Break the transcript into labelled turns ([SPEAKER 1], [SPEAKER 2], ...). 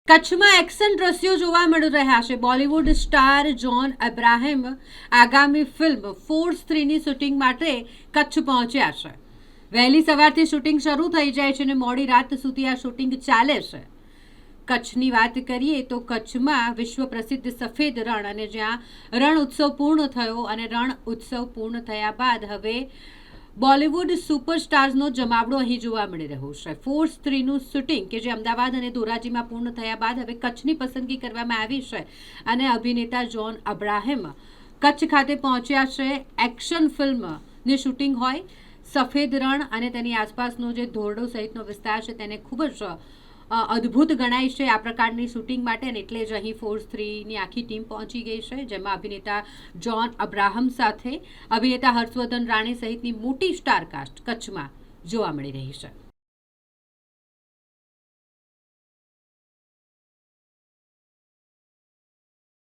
[SPEAKER 1] કચ્છમાં એક્શન દ્રશ્યો જોવા મળી રહ્યા છે. બોલિવૂડ સ્ટાર જોન અબ્રાહમ આગામી ફિલ્મ ફોર્સ 3ની શૂટિંગ માટે કચ્છ પહોંચ્યા છે. વહેલી સવારથી શૂટિંગ શરૂ થઈ જાય છે અને મોડી રાત સુધી આ શૂટિંગ ચાલે છે. કચ્છની વાત કરીએ તો કચ્છમાં વિશ્વ પ્રસિદ્ધ સફેદ રણ અને જ્યાં રણ ઉત્સવ પૂર્ણ થયો અને રણ ઉત્સવ પૂર્ણ થયા બાદ હવે બોલિવૂડ સુપરસ્ટાર્સનો જમાવડો અહીં જોવા મળી રહ્યો છે. ફોર્સ 3નું શૂટિંગ કે જે અમદાવાદ અને ધોરાજીમાં પૂર્ણ થયા બાદ હવે કચ્છની પસંદગી કરવામાં આવી છે અને અભિનેતા જોન અબ્રાહમ કચ્છ ખાતે પહોંચ્યા છે. એક્શન ફિલ્મની શૂટિંગ હોય, સફેદ રણ અને તેની આસપાસનો જે ધોરડો સહિતનો વિસ્તાર છે તેને ખૂબ જ અદ્ભુત ગણાય છે આ પ્રકારની શૂટિંગ માટે, અને એટલે જ અહીં ફોર્સ 3ની આખી ટીમ પહોંચી ગઈ છે, જેમાં અભિનેતા જોન અબ્રાહમ સાથે અભિનેતા હર્ષવર્ધન રાણે સહિતની મોટી સ્ટારકાસ્ટ કચ્છમાં જોવા મળી રહી છે.